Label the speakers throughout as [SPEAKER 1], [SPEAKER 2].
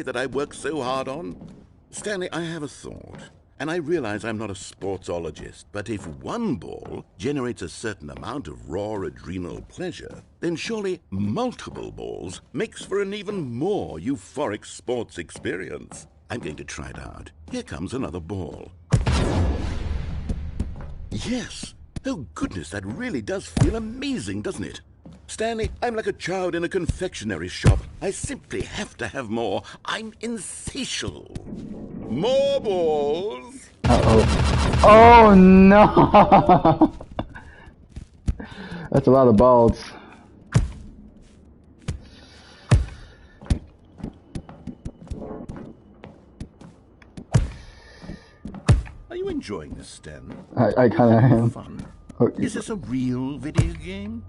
[SPEAKER 1] that I work so hard on? Stanley, I have a thought. And I realize I'm not a sportsologist, but if one ball generates a certain amount of raw adrenal pleasure, then surely multiple balls makes for an even more euphoric sports experience. I'm going to try it out. Here comes another ball. Yes! Oh goodness, that really does feel amazing, doesn't it? Stanley, I'm like a child in a confectionery shop. I simply have to have more. I'm insatiable. More balls!
[SPEAKER 2] Uh-oh. Oh, no! That's a lot of balls.
[SPEAKER 1] Are you enjoying this, Stan?
[SPEAKER 2] I kind of am.
[SPEAKER 1] Fun.
[SPEAKER 2] Oh,
[SPEAKER 1] Is this a real video game?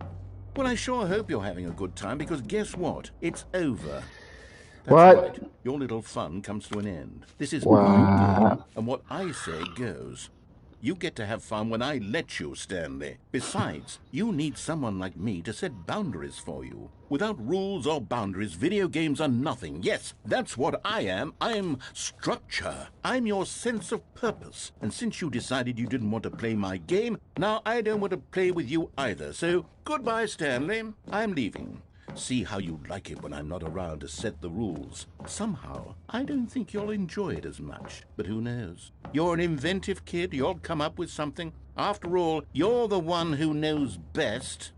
[SPEAKER 1] Well, I sure hope you're having a good time, because guess what? It's over. That's
[SPEAKER 2] what?
[SPEAKER 1] right. Your little fun comes to an end. This is
[SPEAKER 2] Wow.
[SPEAKER 1] my game, and what I say goes. You get to have fun when I let you, Stanley. Besides, you need someone like me to set boundaries for you. Without rules or boundaries, video games are nothing. Yes, that's what I am. I'm structure. I'm your sense of purpose. And since you decided you didn't want to play my game, now I don't want to play with you either. So, goodbye, Stanley. I'm leaving. See how you like it when I'm not around to set the rules. Somehow, I don't think you'll enjoy it as much. But who knows? You're an inventive kid. You'll come up with something. After all, you're the one who knows best.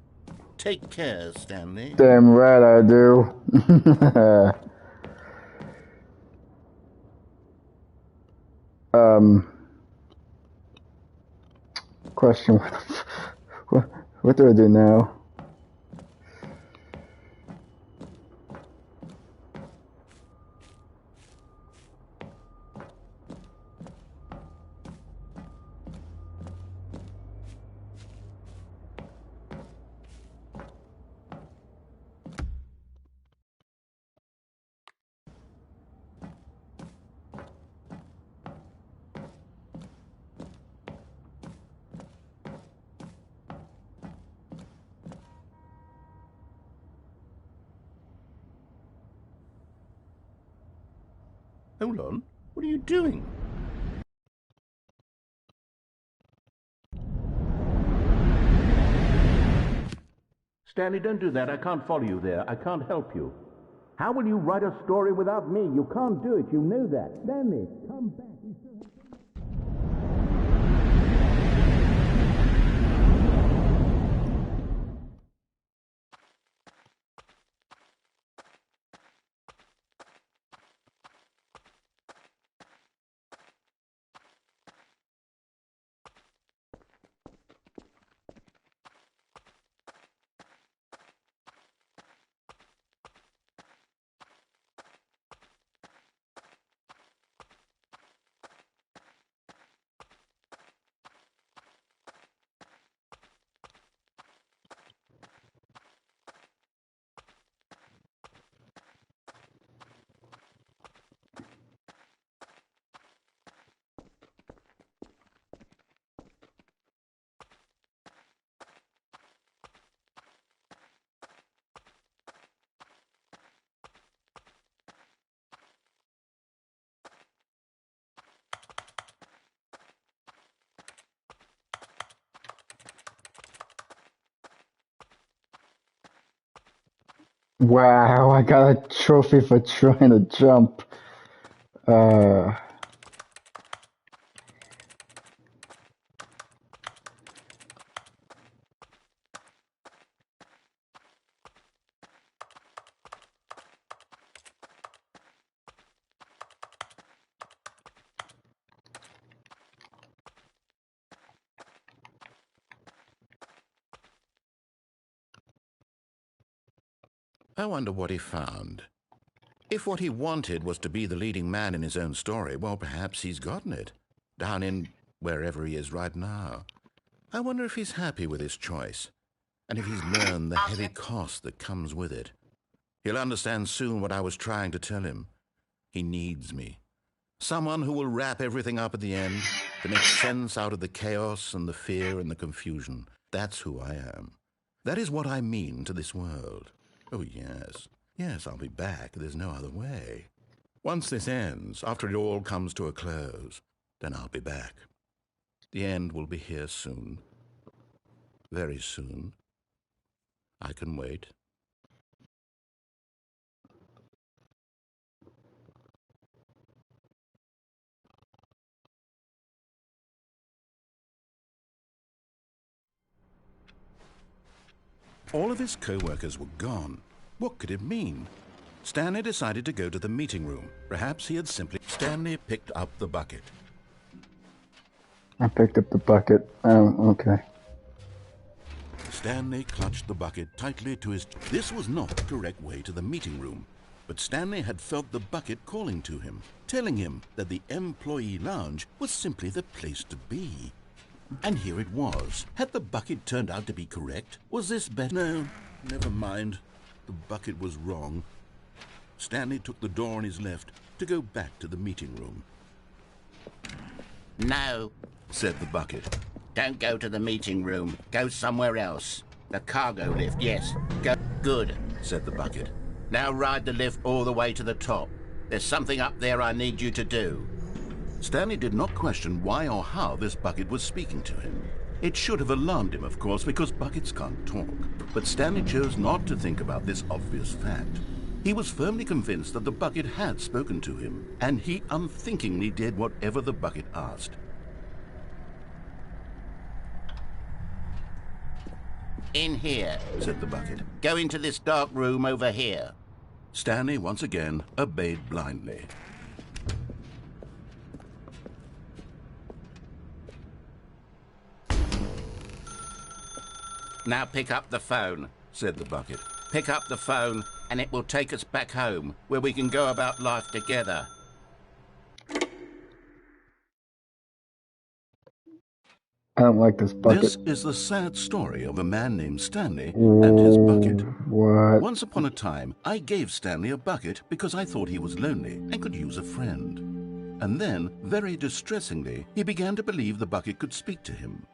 [SPEAKER 1] Take care, Stanley.
[SPEAKER 2] Damn right I do. Question. What do I do now?
[SPEAKER 1] Hold on. What are you doing? Stanley, don't do that. I can't follow you there. I can't help you. How will you write a story without me? You can't do it. You know that. Stanley, come back.
[SPEAKER 2] Wow, I got a trophy for trying to jump.
[SPEAKER 1] I wonder what he found. If what he wanted was to be the leading man in his own story, well, perhaps he's gotten it. Down in wherever he is right now. I wonder if he's happy with his choice, and if he's learned the heavy cost that comes with it. He'll understand soon what I was trying to tell him. He needs me. Someone who will wrap everything up at the end, to make sense out of the chaos and the fear and the confusion. That's who I am. That is what I mean to this world. Oh, yes. Yes, I'll be back. There's no other way. Once this ends, after it all comes to a close, then I'll be back. The end will be here soon. Very soon. I can wait. All of his co-workers were gone. What could it mean? Stanley decided to go to the meeting room. Perhaps he had simply... Stanley picked up the bucket.
[SPEAKER 2] I picked up the bucket. Oh, okay.
[SPEAKER 1] Stanley clutched the bucket tightly to his... This was not the correct way to the meeting room, but Stanley had felt the bucket calling to him, telling him that the employee lounge was simply the place to be. And here it was. Had the bucket turned out to be correct? Was this better? No, never mind. The bucket was wrong. Stanley took the door on his left to go back to the meeting room.
[SPEAKER 3] No,
[SPEAKER 1] said the bucket.
[SPEAKER 3] don't go to the meeting room. Go somewhere else. The cargo lift, yes. Go. Good,
[SPEAKER 1] Said the bucket.
[SPEAKER 3] now ride the lift all the way to the top. There's something up there I need you to do.
[SPEAKER 1] Stanley did not question why or how this bucket was speaking to him. It should have alarmed him, of course, because buckets can't talk. But Stanley chose not to think about this obvious fact. He was firmly convinced that the bucket had spoken to him, and he unthinkingly did whatever the bucket asked.
[SPEAKER 3] In here.
[SPEAKER 1] Said the bucket.
[SPEAKER 3] Go into this dark room over here.
[SPEAKER 1] Stanley once again obeyed blindly.
[SPEAKER 3] Now pick up the phone.
[SPEAKER 1] Said the bucket.
[SPEAKER 3] Pick up the phone and it will take us back home, where we can go about life together.
[SPEAKER 2] I don't like this bucket.
[SPEAKER 1] This is the sad story of a man named Stanley and his bucket.
[SPEAKER 2] What?
[SPEAKER 1] Once upon a time, I gave Stanley a bucket because I thought he was lonely and could use a friend. And then, very distressingly, he began to believe the bucket could speak to him.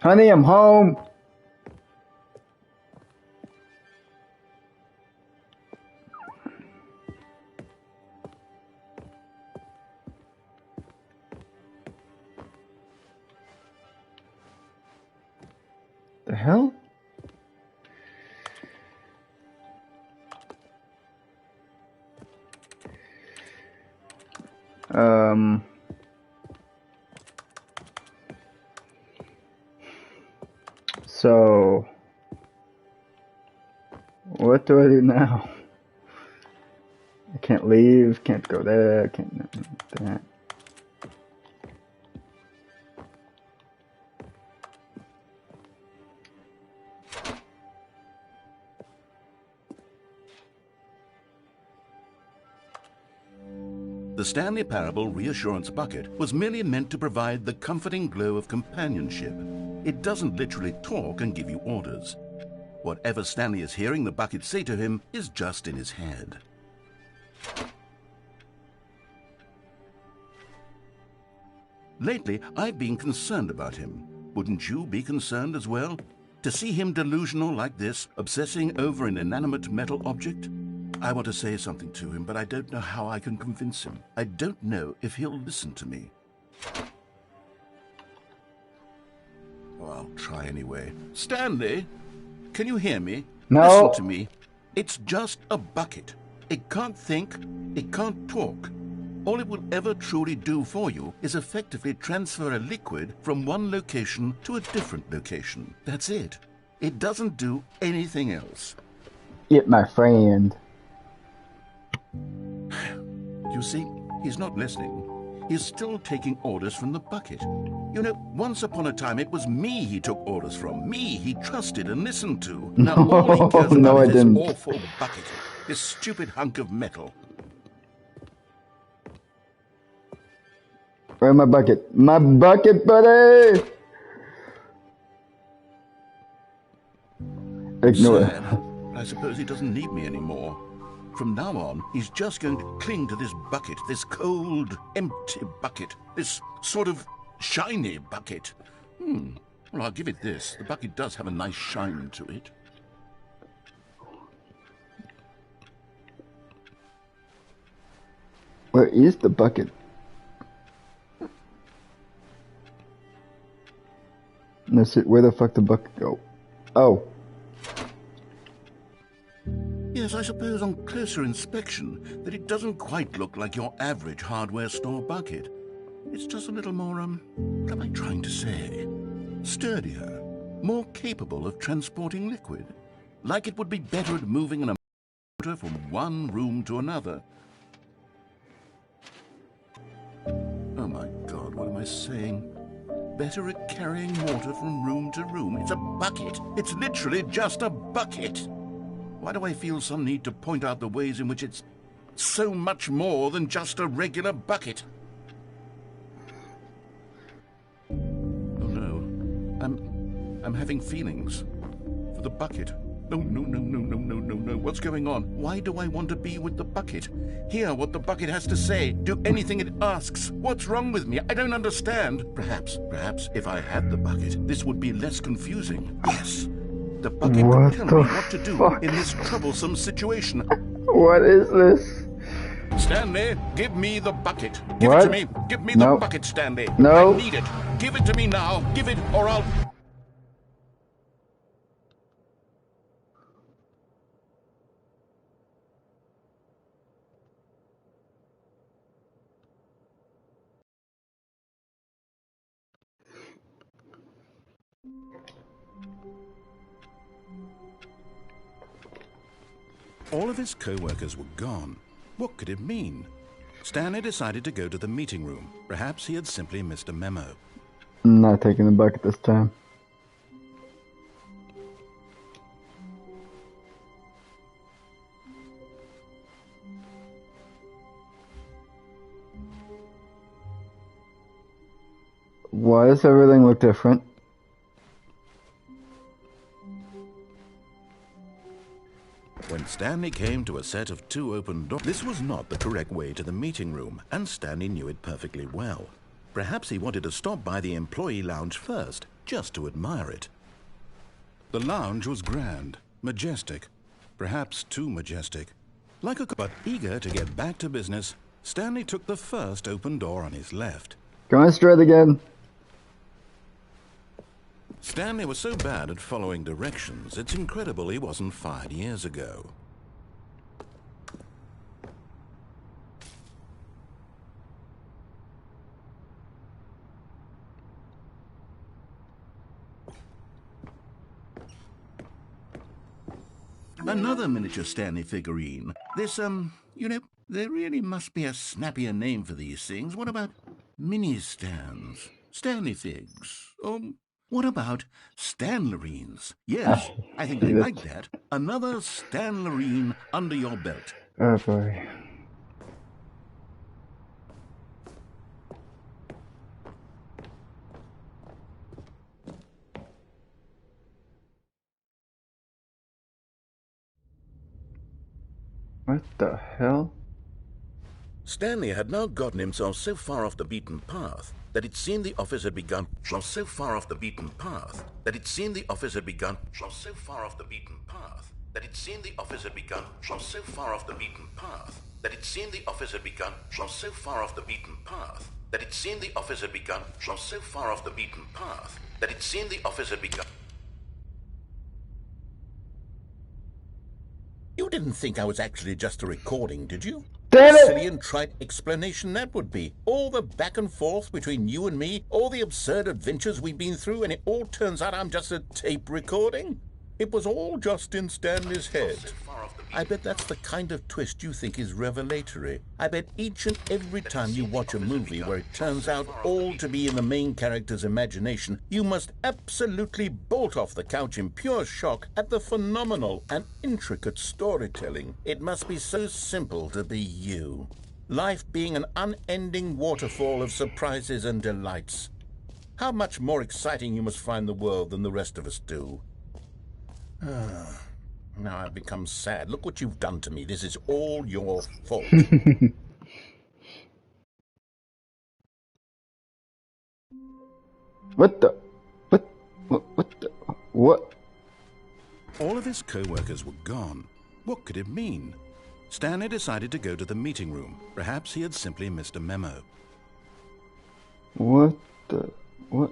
[SPEAKER 2] Honey, I'm home. The hell? So, what do I do now? I can't leave, can't go there, can't do that.
[SPEAKER 1] The Stanley Parable Reassurance Bucket was merely meant to provide the comforting glow of companionship. It doesn't literally talk and give you orders. Whatever Stanley is hearing the bucket say to him is just in his head. Lately, I've been concerned about him. Wouldn't you be concerned as well? To see him delusional like this, obsessing over an inanimate metal object? I want to say something to him, but I don't know how I can convince him. I don't know if he'll listen to me. Oh, I'll try anyway. Stanley, can you hear me?
[SPEAKER 2] No.
[SPEAKER 1] Listen to me. It's just a bucket. It can't think, it can't talk. All it will ever truly do for you is effectively transfer a liquid from one location to a different location. That's it. It doesn't do anything else.
[SPEAKER 2] Get my friend.
[SPEAKER 1] You see, he's not listening. He's still taking orders from the bucket. You know, once upon a time it was me he took orders from. Me he trusted and listened to. Now all he cares about
[SPEAKER 2] No, I
[SPEAKER 1] is
[SPEAKER 2] didn't.
[SPEAKER 1] this awful bucket. This stupid hunk of metal.
[SPEAKER 2] Where's my bucket? My bucket, buddy! Ignore it.
[SPEAKER 1] Sad. But I suppose he doesn't need me anymore. From now on, he's just going to cling to this bucket, this cold, empty bucket, this sort of shiny bucket. Well, I'll give it this. The bucket does have a nice shine to it.
[SPEAKER 2] Where is the bucket? Let's see, where the fuck the bucket go? Oh.
[SPEAKER 1] Yes, I suppose on closer inspection that it doesn't quite look like your average hardware store bucket. It's just a little more, what am I trying to say? Sturdier, more capable of transporting liquid. Like it would be better at moving an motor from one room to another. Oh my God, what am I saying? Better at carrying water from room to room. It's a bucket. It's literally just a bucket. Why do I feel some need to point out the ways in which it's so much more than just a regular bucket? Oh no, I'm having feelings for the bucket. No, no. What's going on? Why do I want to be with the bucket? Hear what the bucket has to say. Do anything it asks. What's wrong with me? I don't understand. Perhaps if I had the bucket, this would be less confusing. Yes. The bucket could tell me what to do in this troublesome situation.
[SPEAKER 2] What is this?
[SPEAKER 1] Stanley, give me the bucket. Give it to me. Give me the bucket, Stanley.
[SPEAKER 2] No.
[SPEAKER 1] I need it. Give it to me now. Give it or I'll... All of his co-workers were gone. What could it mean? Stanley decided to go to the meeting room. Perhaps he had simply missed a memo.
[SPEAKER 2] I'm not taking the bucket this time. Why does everything look different?
[SPEAKER 1] When Stanley came to a set of 2 open doors, this was not the correct way to the meeting room, and Stanley knew it perfectly well. Perhaps he wanted to stop by the employee lounge first, just to admire it. The lounge was grand, majestic, perhaps too majestic. But eager to get back to business, Stanley took the first open door on his left.
[SPEAKER 2] Going straight again.
[SPEAKER 1] Stanley was so bad at following directions, it's incredible he wasn't fired years ago. Another miniature Stanley figurine. This, you know, there really must be a snappier name for these things. What about mini-stands? Stanley figs? What about Stanlerines? Yes, I think I like that. Another Stanlerine under your belt.
[SPEAKER 2] Oh boy. What the hell?
[SPEAKER 1] Stanley had now gotten himself so far off the beaten path that it seemed the office had begun. So far off the beaten path that it seemed the office had begun. So far off the beaten path that it seemed the office had begun. So far off the beaten path that it seemed the office had begun. So far off the beaten path that it seemed the office had begun. So far off the beaten path that it seemed the office had begun. You didn't think I was actually just a recording, did you?
[SPEAKER 2] Damn it!
[SPEAKER 1] Silly and trite explanation that would be. All the back and forth between you and me, all the absurd adventures we've been through, and it all turns out I'm just a tape recording? It was all just in Stanley's head. I bet that's the kind of twist you think is revelatory. I bet each and every time you watch a movie where it turns out all to be in the main character's imagination, you must absolutely bolt off the couch in pure shock at the phenomenal and intricate storytelling. It must be so simple to be you. Life being an unending waterfall of surprises and delights. How much more exciting you must find the world than the rest of us do. Now I've become sad. Look what you've done to me. This is all your fault.
[SPEAKER 2] What the? What the? What?
[SPEAKER 1] All of his co-workers were gone. What could it mean? Stanley decided to go to the meeting room. Perhaps he had simply missed a memo.
[SPEAKER 2] What the? What?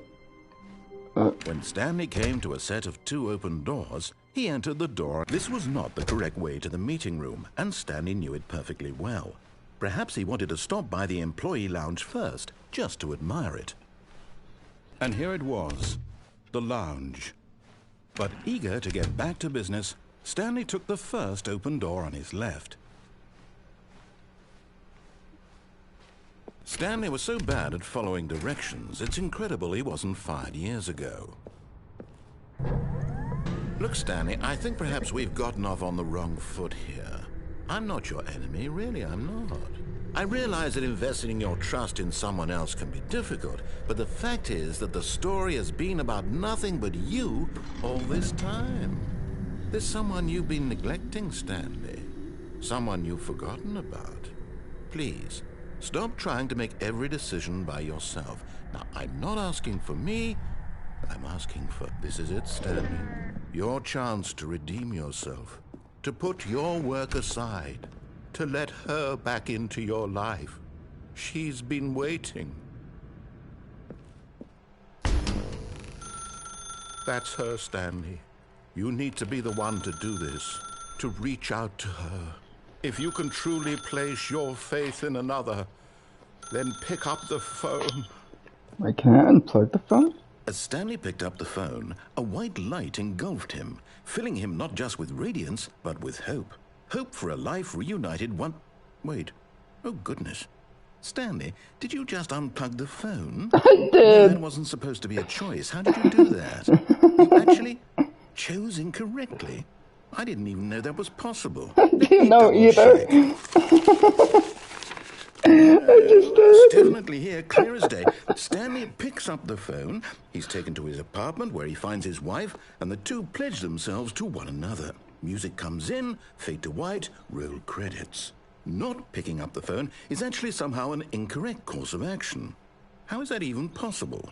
[SPEAKER 1] When Stanley came to a set of 2 open doors, he entered the door. This was not the correct way to the meeting room, and Stanley knew it perfectly well. Perhaps he wanted to stop by the employee lounge first, just to admire it. And here it was, the lounge. But eager to get back to business, Stanley took the first open door on his left. Stanley was so bad at following directions, it's incredible he wasn't fired years ago. Look, Stanley, I think perhaps we've gotten off on the wrong foot here. I'm not your enemy, really, I'm not. I realize that investing your trust in someone else can be difficult, but the fact is that the story has been about nothing but you all this time. There's someone you've been neglecting, Stanley. Someone you've forgotten about. Please, stop trying to make every decision by yourself. Now, I'm not asking for me, I'm asking for... This is it, Stanley. Your chance to redeem yourself. To put your work aside. To let her back into your life. She's been waiting. That's her, Stanley. You need to be the one to do this. To reach out to her. If you can truly place your faith in another, then pick up the phone.
[SPEAKER 2] I can't unplug the phone?
[SPEAKER 1] As Stanley picked up the phone, a white light engulfed him, filling him not just with radiance, but with hope. Hope for a life reunited one... Wait. Oh, goodness. Stanley, did you just unplug the phone?
[SPEAKER 2] I did.
[SPEAKER 1] Well, that wasn't supposed to be a choice. How did you do that? You actually chose incorrectly. I didn't even know that was possible.
[SPEAKER 2] I didn't know either. I just did.
[SPEAKER 1] It's definitely here, clear as day. Stanley picks up the phone. He's taken to his apartment where he finds his wife, and the two pledge themselves to one another. Music comes in, fade to white, roll credits. Not picking up the phone is actually somehow an incorrect course of action. How is that even possible?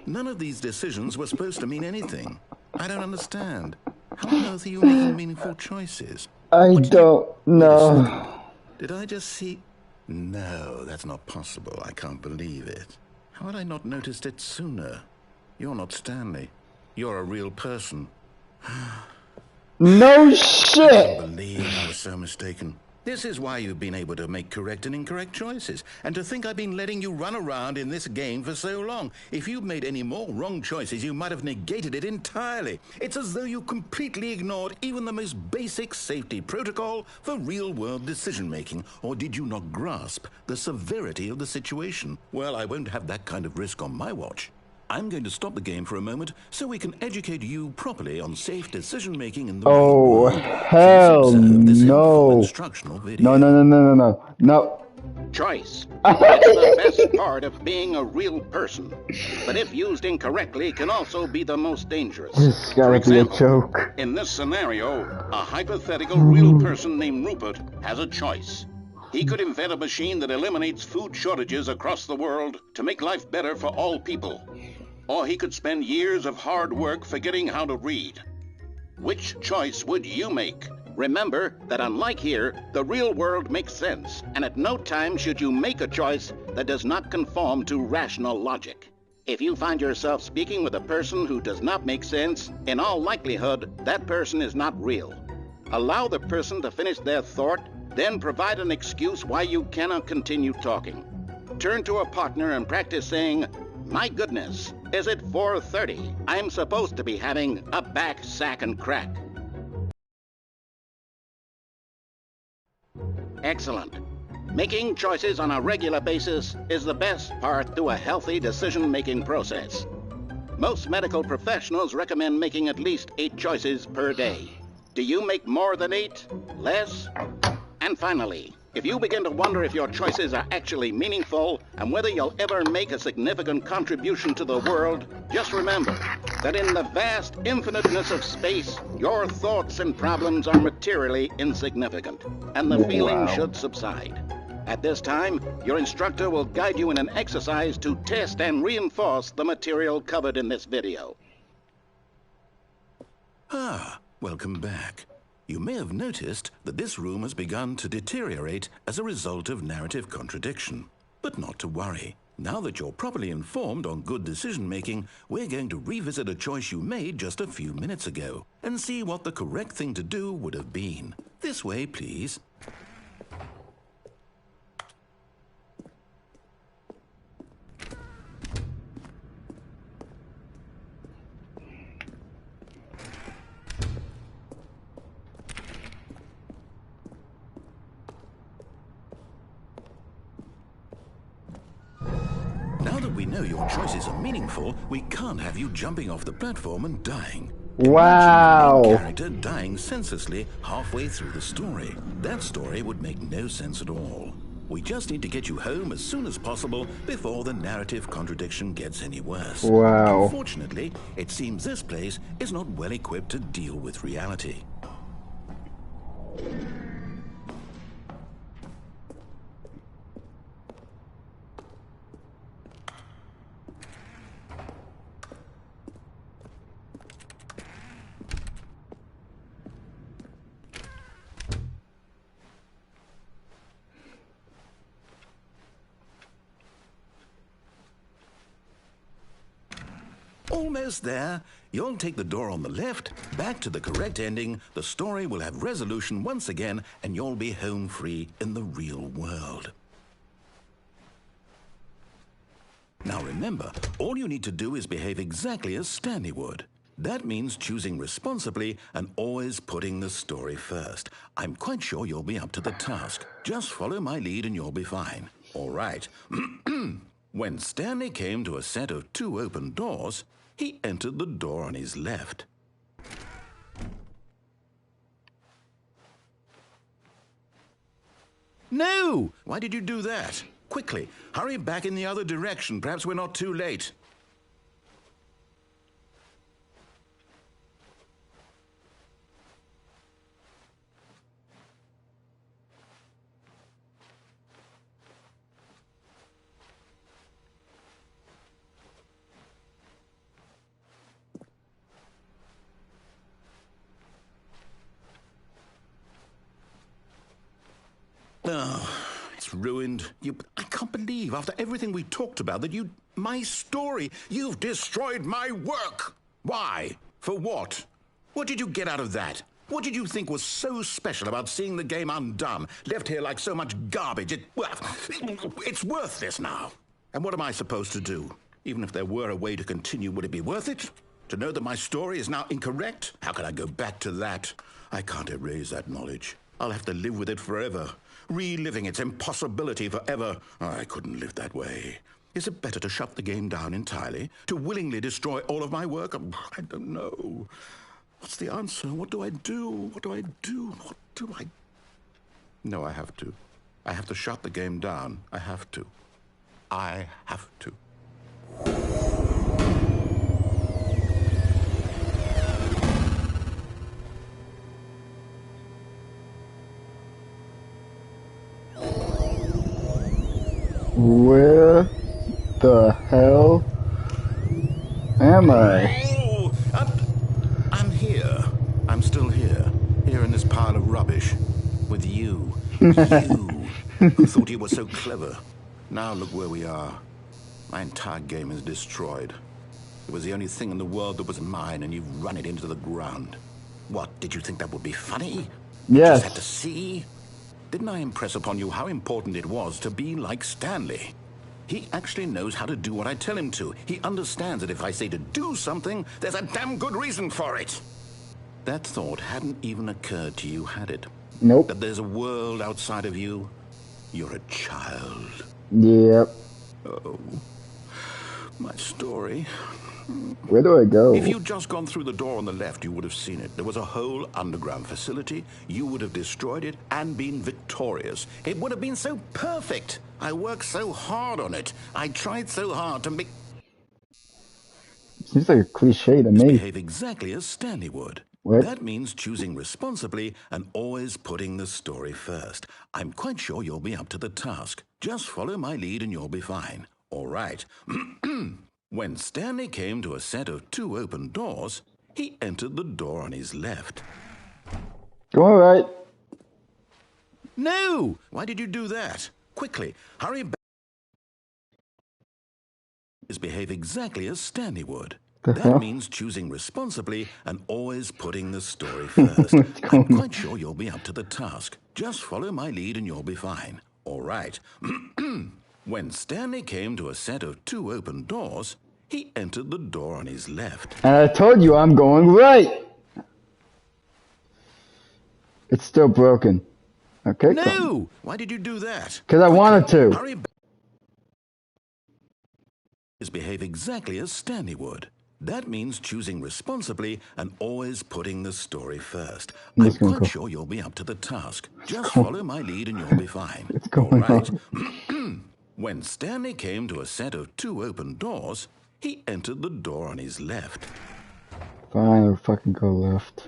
[SPEAKER 1] None of these decisions were supposed to mean anything. I don't understand. How on earth are you making meaningful choices?
[SPEAKER 2] I don't know.
[SPEAKER 1] Did I just see... No, that's not possible. I can't believe it. How had I not noticed it sooner? You're not Stanley. You're a real person.
[SPEAKER 2] No
[SPEAKER 1] I
[SPEAKER 2] shit!
[SPEAKER 1] can't believe I was so mistaken. This is why you've been able to make correct and incorrect choices. And to think I've been letting you run around in this game for so long. If you'd made any more wrong choices, you might have negated it entirely. It's as though you completely ignored even the most basic safety protocol for real-world decision-making. Or did you not grasp the severity of the situation? Well, I won't have that kind of risk on my watch. I'm going to stop the game for a moment so we can educate you properly on safe decision-making in the real
[SPEAKER 2] Oh,
[SPEAKER 1] world.
[SPEAKER 2] hell
[SPEAKER 1] Please observe this helpful
[SPEAKER 2] no.
[SPEAKER 1] instructional video.
[SPEAKER 2] No.
[SPEAKER 3] Choice. It's the best part of being a real person. But if used incorrectly, can also be the most dangerous.
[SPEAKER 2] This
[SPEAKER 3] For
[SPEAKER 2] gotta be a
[SPEAKER 3] example,
[SPEAKER 2] joke.
[SPEAKER 3] in this scenario, a hypothetical real person named Rupert has a choice. He could invent a machine that eliminates food shortages across the world to make life better for all people. Or he could spend years of hard work forgetting how to read. Which choice would you make? Remember that unlike here, the real world makes sense, and at no time should you make a choice that does not conform to rational logic. If you find yourself speaking with a person who does not make sense, in all likelihood, that person is not real. Allow the person to finish their thought, then provide an excuse why you cannot continue talking. Turn to a partner and practice saying, "My goodness, is it 4:30? I'm supposed to be having a back, sack, and crack." Excellent. Making choices on a regular basis is the best part to a healthy decision-making process. Most medical professionals recommend making at least 8 choices per day. Do you make more than 8? Less? And finally, If you begin to wonder if your choices are actually meaningful and whether you'll ever make a significant contribution to the world, just remember that in the vast infiniteness of space, your thoughts and problems are materially insignificant, and the feeling should subside. At this time, your instructor will guide you in an exercise to test and reinforce the material covered in this video.
[SPEAKER 4] Ah, welcome back. You may have noticed that this room has begun to deteriorate as a result of narrative contradiction. But not to worry. Now that you're properly informed on good decision-making, we're going to revisit a choice you made just a few minutes ago and see what the correct thing to do would have been. This way, please. Now that we know your choices are meaningful, we can't have you jumping off the platform and dying.
[SPEAKER 2] Wow.
[SPEAKER 4] Imagine the main character dying senselessly halfway through the story. That story would make no sense at all. We just need to get you home as soon as possible before the narrative contradiction gets any worse.
[SPEAKER 2] Wow.
[SPEAKER 4] Unfortunately, it seems this place is not well equipped to deal with reality. Almost there. You'll take the door on the left, back to the correct ending, the story will have resolution once again, and you'll be home free in the real world. Now remember, all you need to do is behave exactly as Stanley would. That means choosing responsibly and always putting the story first. I'm quite sure you'll be up to the task. Just follow my lead and you'll be fine. All right. When Stanley came to a set of 2 open doors, he entered the door on his left. No! Why did you do that? Quickly, hurry back in the other direction. Perhaps we're not too late. Oh, it's ruined. I can't believe, after everything we talked about, that my story, you've destroyed my work. Why? For what? What did you get out of that? What did you think was so special about seeing the game undone, left here like so much garbage? It's worthless now. And what am I supposed to do? Even if there were a way to continue, would it be worth it? To know that my story is now incorrect? How can I go back to that? I can't erase that knowledge. I'll have to live with it forever, reliving its impossibility forever. I couldn't live that way. Is it better to shut the game down entirely? To willingly destroy all of my work? I don't know. What's the answer? What do I do? What do I do? What do I... No, I have to. I have to shut the game down. I have to. I have to.
[SPEAKER 2] Where the hell am I?
[SPEAKER 4] Oh, I'm here. I'm still here. Here in this pile of rubbish. With you. You, who thought you were so clever. Now look where we are. My entire game is destroyed. It was the only thing in the world that was mine, and you've run it into the ground. What, did you think that would be funny? You
[SPEAKER 2] Yes.
[SPEAKER 4] just had to see? Didn't I impress upon you how important it was to be like Stanley? He actually knows how to do what I tell him to. He understands that if I say to do something, there's a damn good reason for it. That thought hadn't even occurred to you, had it?
[SPEAKER 2] Nope.
[SPEAKER 4] That there's a world outside of you? You're a child.
[SPEAKER 2] Yep.
[SPEAKER 4] Oh, my story.
[SPEAKER 2] Where do I go?
[SPEAKER 4] If you'd just gone through the door on the left, you would have seen it. There was a whole underground facility. You would have destroyed it and been victorious. It would have been so perfect. I worked so hard on it. I tried so hard to make...
[SPEAKER 2] Seems like a cliche to me.
[SPEAKER 4] Behave exactly as Stanley would.
[SPEAKER 2] What?
[SPEAKER 4] That means choosing responsibly and always putting the story first. I'm quite sure you'll be up to the task. Just follow my lead and you'll be fine. All right. When Stanley came to a set of 2 open doors, he entered the door on his left.
[SPEAKER 2] All right.
[SPEAKER 4] No! Why did you do that? Quickly, hurry back. Behave exactly as Stanley would. That means choosing responsibly and always putting the story first. I'm quite sure you'll be up to the task. Just follow my lead and you'll be fine. All right. When Stanley came to a set of 2 open doors, he entered the door on his left.
[SPEAKER 2] And I told you I'm going right. It's still broken. Okay.
[SPEAKER 4] No! Why did you do that?
[SPEAKER 2] Because I wanted to.
[SPEAKER 4] Hurry back. Behave exactly as Stanley would. That means choosing responsibly and always putting the story first. I'm quite sure you'll be up to the task. Just follow my lead and you'll be fine. All right. When Stanley came to a set of 2 open doors, he entered the door on his left.
[SPEAKER 2] Fine, I'll fucking go left.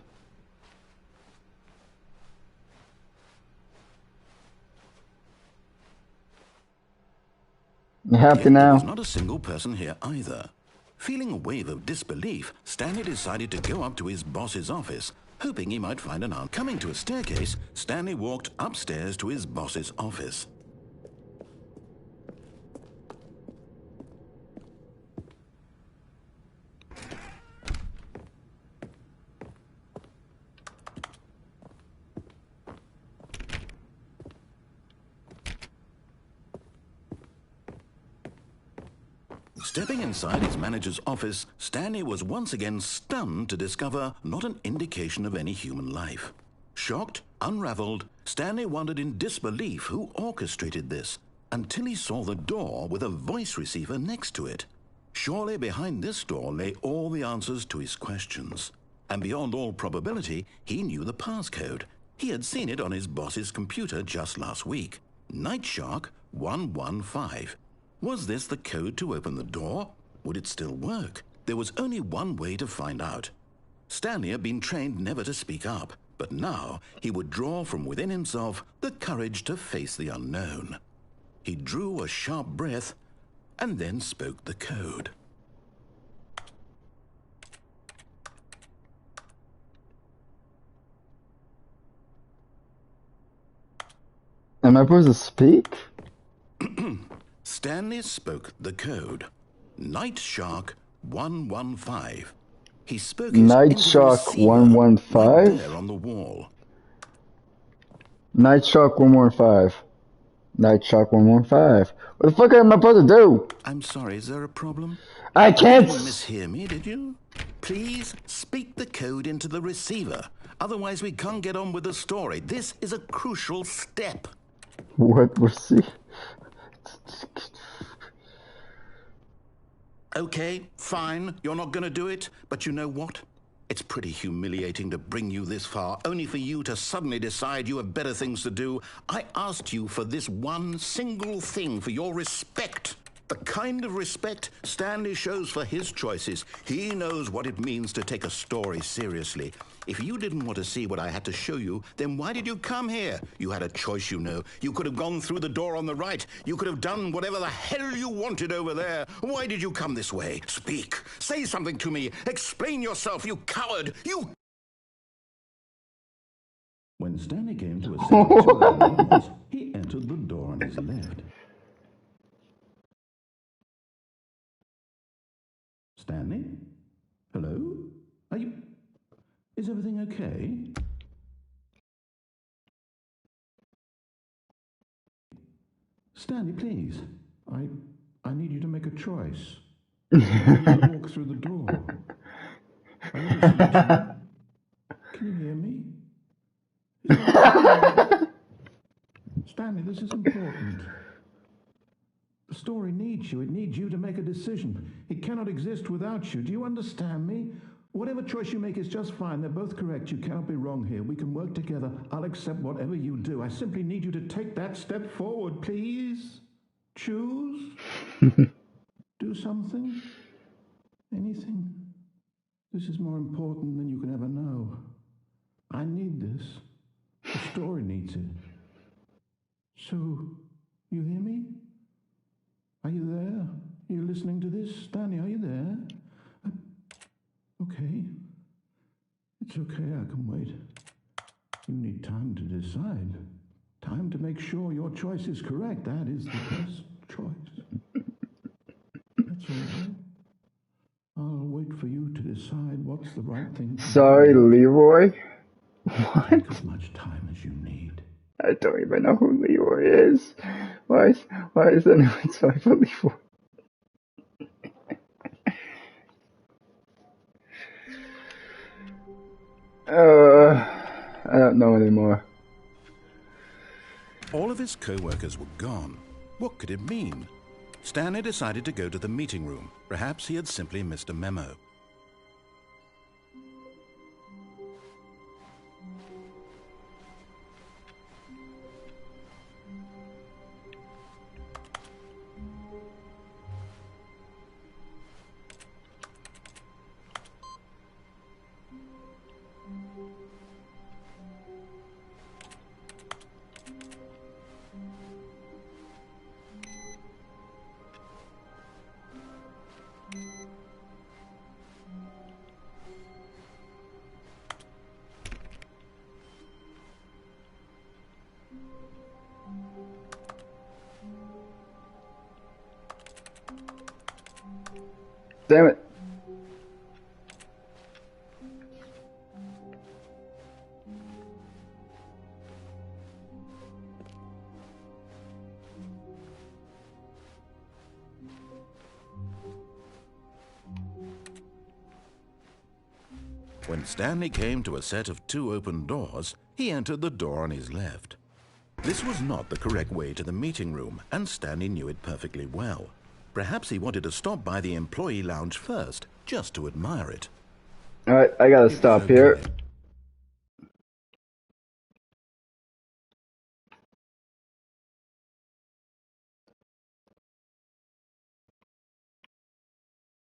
[SPEAKER 2] You have to now.
[SPEAKER 4] There was not a single person here either. Feeling a wave of disbelief, Stanley decided to go up to his boss's office, hoping he might find an answer. Coming to a staircase, Stanley walked upstairs to his boss's office. Stepping inside his manager's office, Stanley was once again stunned to discover not an indication of any human life. Shocked, unraveled, Stanley wondered in disbelief who orchestrated this, until he saw the door with a voice receiver next to it. Surely behind this door lay all the answers to his questions. And beyond all probability, he knew the passcode. He had seen it on his boss's computer just last week. Night Shark 115. Was this the code to open the door? Would it still work? There was only one way to find out. Stanley had been trained never to speak up, but now he would draw from within himself the courage to face the unknown. He drew a sharp breath and then spoke the code.
[SPEAKER 2] Am I supposed to speak?
[SPEAKER 4] Stanley spoke the code. Night Shark 115. He spoke his
[SPEAKER 2] Night Shark 115?
[SPEAKER 4] right there on the wall.
[SPEAKER 2] Night Shark 115. Night Shark 115. What the fuck am I supposed to do?
[SPEAKER 4] I'm sorry, is there a problem?
[SPEAKER 2] I can't.
[SPEAKER 4] You mishear me, did you? Please speak the code into the receiver. Otherwise, we can't get on with the story. This is a crucial step.
[SPEAKER 2] What was he?
[SPEAKER 4] Okay, fine, you're not going to do it, but you know what? It's pretty humiliating to bring you this far, only for you to suddenly decide you have better things to do. I asked you for this one single thing, for your respect. The kind of respect Stanley shows for his choices. He knows what it means to take a story seriously. If you didn't want to see what I had to show you, then why did you come here? You had a choice, you know. You could have gone through the door on the right. You could have done whatever the hell you wanted over there. Why did you come this way? Speak. Say something to me. Explain yourself, you coward. You... When Stanley came to a set of 2 doors, he entered the door on his left. Stanley? Hello? Are you... Is everything okay? Stanley, please. I need you to make a choice. You walk through the door. Are you listening to me? Can you hear me? Stanley, this is important.
[SPEAKER 5] The story needs you. It needs you to make a decision. It cannot exist without you. Do you understand me? Whatever choice you make is just fine. They're both correct. You cannot be wrong here. We can work together. I'll accept whatever you do. I simply need you to take that step forward, please. Choose. Do something. Anything. This is more important than you can ever know. I need this. The story needs it. So, you hear me? Are you there? Are you listening to this? Stanley, are you there? Okay. It's okay, I can wait. You need time to decide. Time to make sure your choice is correct. That is the best choice. That's all right. I'll wait for you to decide what's the right thing to do.
[SPEAKER 2] Sorry, Leroy. What?
[SPEAKER 5] Take as much time as you need.
[SPEAKER 2] I don't even know who Leroy is. Why is anyone sorry for Leroy? I don't know anymore.
[SPEAKER 4] All of his co-workers were gone. What could it mean? Stanley decided to go to the meeting room. Perhaps he had simply missed a memo.
[SPEAKER 2] Damn it.
[SPEAKER 4] When Stanley came to a set of 2 open doors, he entered the door on his left. This was not the correct way to the meeting room, and Stanley knew it perfectly well. Perhaps he wanted to stop by the employee lounge first, just to admire it.
[SPEAKER 2] Alright, I gotta stop here.